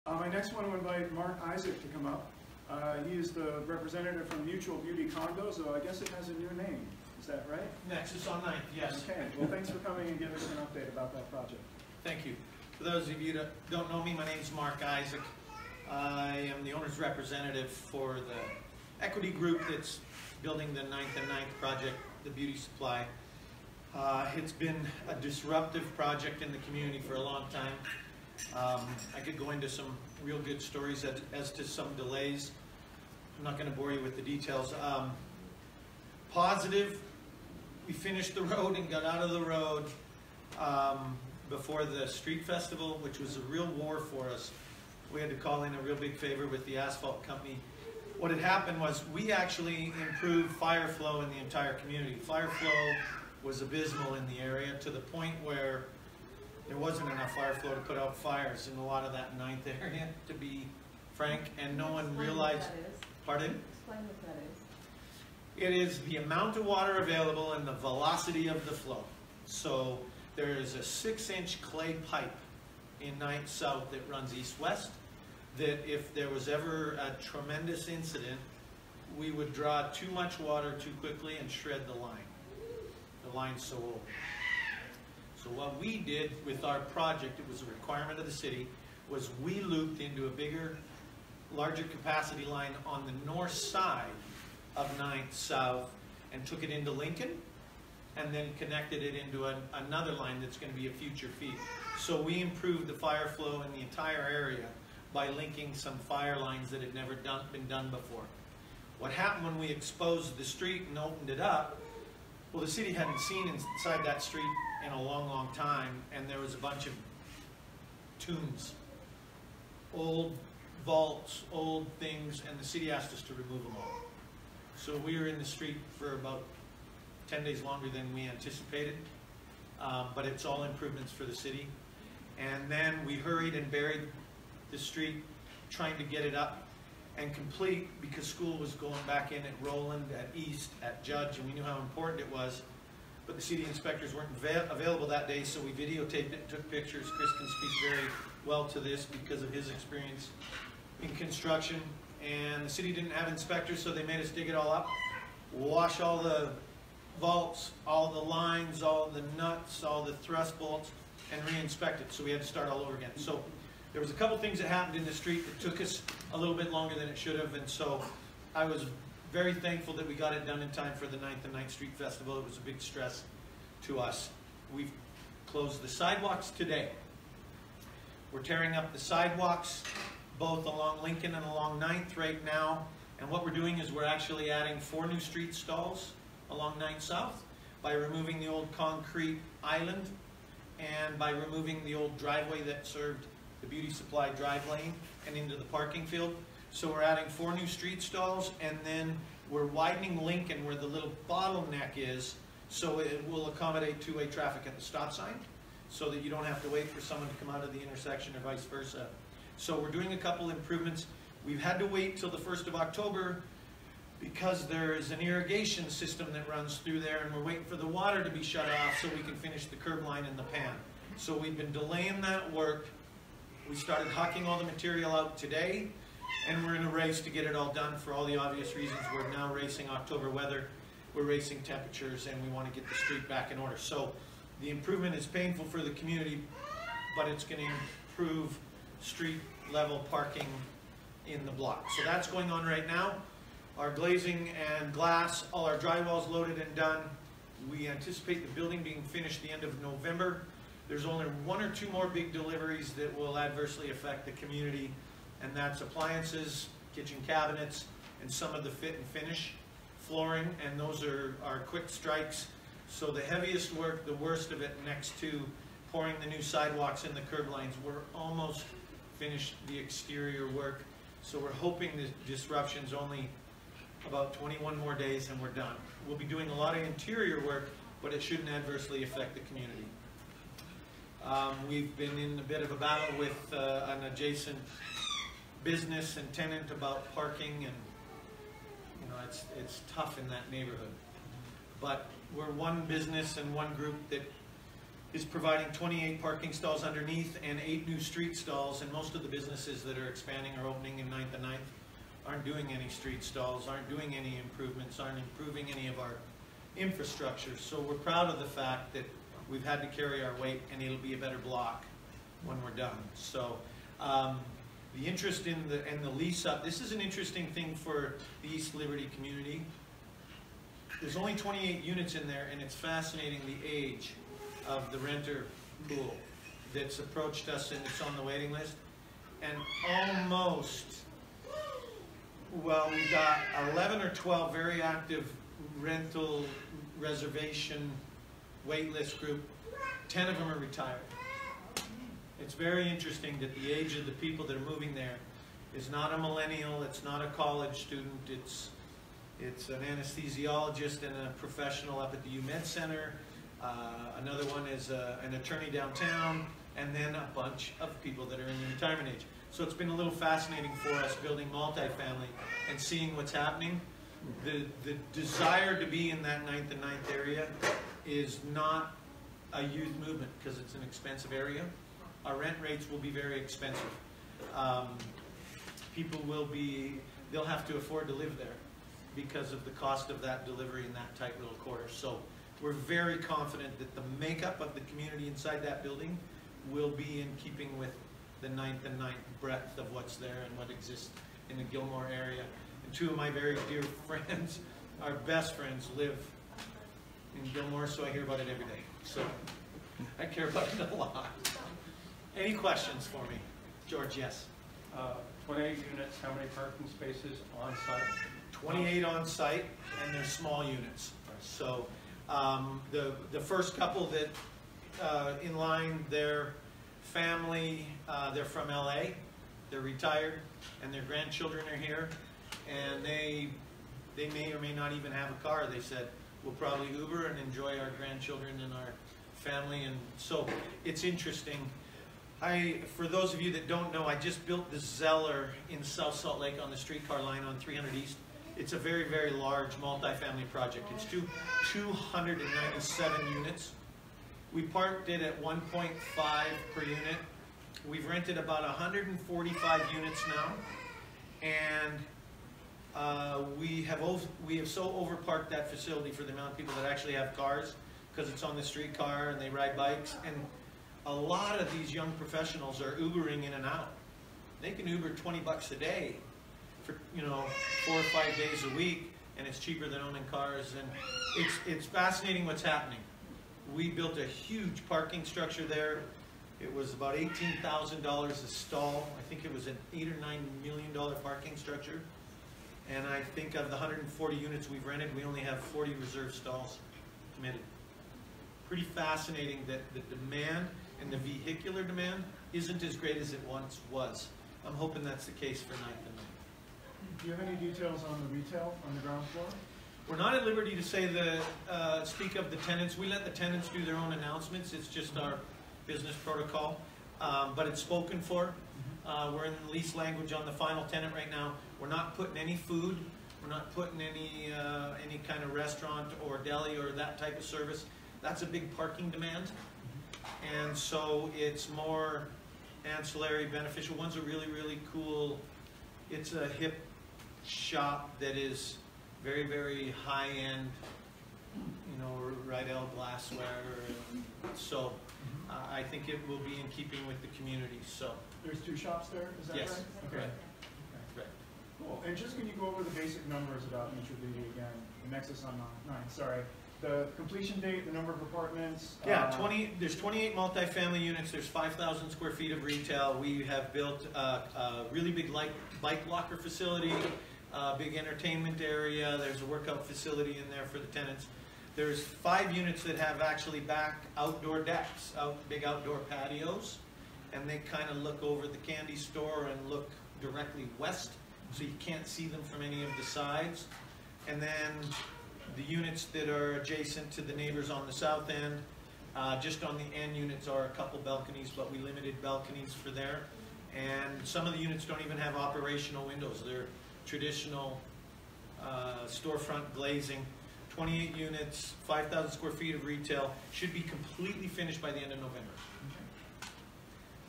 I next want to invite Mark Isaac to come up. He is the representative from Mutual Beauty Condo, so I guess it has a new name. Is that right? Nexus on 9th, yes. Okay, well thanks for coming and giving us an update about that project. Thank you. For those of you that don't know me, my name is Mark Isaac. I am the owner's representative for the equity group that's building the 9th and 9th project, the beauty supply. It's been a disruptive project in the community for a long time. I could go into some real good stories as to some delays. I'm not going to bore you with the details. Positive, we finished the road and got out of the road before the street festival, which was a real war for us. We had to call in a real big favor with the asphalt company. What had happened was we actually improved fire flow in the entire community. Fire flow was abysmal in the area to the point where there wasn't enough fire flow to put out fires in a lot of that 9th area, to be frank, and no one realized. Pardon? Explain what that is. It is the amount of water available and the velocity of the flow. So there is a 6-inch clay pipe in 9th South that runs east-west, that if there was ever a tremendous incident, we would draw too much water too quickly and shred the line. The line's so old. So what we did with our project, it was a requirement of the city, was we looped into a bigger, larger capacity line on the north side of 9th South and took it into Lincoln and then connected it into another line that's going to be a future feed. So we improved the fire flow in the entire area by linking some fire lines that had never been done before. What happened when we exposed the street and opened it up, well, the city hadn't seen inside that street in a long, long time, and there was a bunch of tombs, old vaults, old things, and the city asked us to remove them all. So we were in the street for about 10 days longer than we anticipated, but it's all improvements for the city. And then we hurried and buried the street, trying to get it up and complete, because school was going back in at Roland, at East, at Judge, and we knew how important it was. But the city inspectors weren't available that day, so we videotaped it and took pictures. Chris can speak very well to this because of his experience in construction. And the city didn't have inspectors, so they made us dig it all up, wash all the vaults, all the lines, all the nuts, all the thrust bolts, and re-inspect it. So we had to start all over again. So there was a couple things that happened in the street that took us a little bit longer than it should have, and so I was very thankful that we got it done in time for the 9th and 9th Street Festival. It was a big stress to us. We've closed the sidewalks today. We're tearing up the sidewalks both along Lincoln and along 9th right now, and what we're doing is we're actually adding 4 new street stalls along 9th South by removing the old concrete island and by removing the old driveway that served the beauty supply drive lane and into the parking field. So we're adding 4 new street stalls, and then we're widening Lincoln where the little bottleneck is, so it will accommodate two-way traffic at the stop sign, so that you don't have to wait for someone to come out of the intersection or vice versa. So we're doing a couple improvements. We've had to wait till the 1st of October because there is an irrigation system that runs through there, and we're waiting for the water to be shut off so we can finish the curb line and the pan. So we've been delaying that work. We started hucking all the material out today, and we're in a race to get it all done for all the obvious reasons. We're now racing October weather, we're racing temperatures, and we want to get the street back in order. So the improvement is painful for the community, but it's going to improve street level parking in the block. So that's going on right now. Our glazing and glass, all our drywall's loaded and done. We anticipate the building being finished the end of November. There's only 1 or 2 more big deliveries that will adversely affect the community, and that's appliances, kitchen cabinets, and some of the fit and finish flooring, and those are quick strikes. So the heaviest work, the worst of it, next to pouring the new sidewalks and the curb lines. We're almost finished the exterior work, so we're hoping the disruption's only about 21 more days and we're done. We'll be doing a lot of interior work, but it shouldn't adversely affect the community. We've been in a bit of a battle with an adjacent business and tenant about parking, and you know, it's tough in that neighborhood. But we're one business and one group that is providing 28 parking stalls underneath and 8 new street stalls, and most of the businesses that are expanding or opening in 9th and 9th aren't doing any street stalls, aren't doing any improvements, aren't improving any of our infrastructure. So we're proud of the fact that we've had to carry our weight, and it'll be a better block when we're done. So the interest in the lease up, this is an interesting thing for the East Liberty community. There's only 28 units in there, and it's fascinating the age of the renter pool that's approached us, and it's on the waiting list. And almost, well, we've got 11 or 12 very active rental reservation wait list group. 10 of them are retired. It's very interesting that the age of the people that are moving there is not a millennial, it's not a college student, it's an anesthesiologist and a professional up at the UMed Center. Another one is an attorney downtown, and then a bunch of people that are in the retirement age. So it's been a little fascinating for us building multifamily and seeing what's happening. The desire to be in that 9th and 9th area is not a youth movement because it's an expensive area. Our rent rates will be very expensive. People they'll have to afford to live there because of the cost of that delivery in that tight little quarter. So we're very confident that the makeup of the community inside that building will be in keeping with the 9th and 9th breadth of what's there and what exists in the Gilmore area. And 2 of my very dear friends, our best friends, live in Gilmore, so I hear about it every day. So I care about it a lot. Any questions for me? George, yes. 28 units, how many parking spaces on site? 28 on site, and they're small units. So the first couple that in line, their family, they're from LA, they're retired, and their grandchildren are here, and they may or may not even have a car. They said, we'll probably Uber and enjoy our grandchildren and our family. And so it's interesting. For those of you that don't know, I just built the Zeller in South Salt Lake on the streetcar line on 300 East. It's a very, very large multifamily project. It's 297 units. We parked it at 1.5 per unit. We've rented about 145 units now, and we have so overparked that facility for the amount of people that actually have cars, because it's on the streetcar and they ride bikes. And a lot of these young professionals are Ubering in and out. They can Uber 20 bucks a day for 4 or 5 days a week, and it's cheaper than owning cars. And it's fascinating what's happening. We built a huge parking structure there. It was about $18,000 a stall. I think it was an $8 or $9 million parking structure. And I think of the 140 units we've rented, we only have 40 reserved stalls committed. Pretty fascinating that the demand and the vehicular demand isn't as great as it once was. I'm hoping that's the case for 9th and 9th. Do you have any details on the retail on the ground floor? We're not at liberty to say speak of the tenants. We let the tenants do their own announcements. It's just our business protocol, but it's spoken for. We're in lease language on the final tenant right now. We're not putting any food. We're not putting any kind of restaurant or deli or that type of service. That's a big parking demand, and so it's more ancillary, beneficial. One's a really, really cool. It's a hip shop that is very, very high-end, Rydell glassware. So I think it will be in keeping with the community. So there's 2 shops there, is that yes, right? Okay. right. Right. Cool. And just can you go over the basic numbers about Mutual Beauty again? The Nexus on 9, sorry. The completion date, the number of apartments. Yeah, there's 28 multifamily units. There's 5,000 square feet of retail. We have built a really big bike locker facility, big entertainment area. There's a workout facility in there for the tenants. There's 5 units that have actually back outdoor decks, big outdoor patios, and they kind of look over the candy store and look directly west, so you can't see them from any of the sides. And then the units that are adjacent to the neighbors on the south end, just on the end units are a couple balconies, but we limited balconies for there. And some of the units don't even have operational windows. They're traditional storefront glazing. 28 units, 5,000 square feet of retail, should be completely finished by the end of November.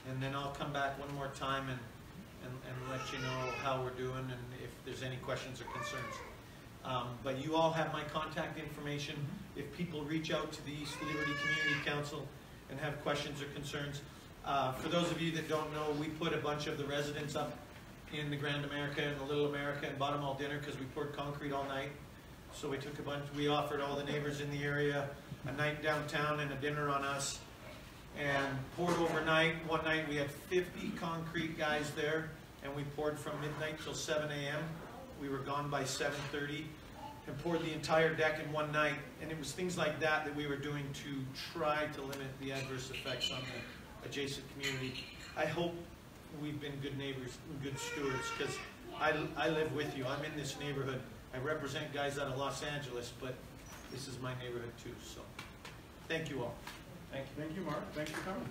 And then I'll come back one more time and let you know how we're doing and if there's any questions or concerns. But you all have my contact information. If people reach out to the East Liberty Community Council and have questions or concerns. For those of you that don't know, we put a bunch of the residents up in the Grand America and the Little America and bought them all dinner because we poured concrete all night. So we took a bunch, we offered all the neighbors in the area a night downtown and a dinner on us. And poured overnight. One night we had 50 concrete guys there, and we poured from midnight till 7 a.m. We were gone by 7:30 and poured the entire deck in one night. And it was things like that that we were doing to try to limit the adverse effects on the adjacent community. I hope we've been good neighbors and good stewards, because I live with you. I'm in this neighborhood. I represent guys out of Los Angeles, but this is my neighborhood too. So thank you all. Thank you, Mark. Thanks for coming.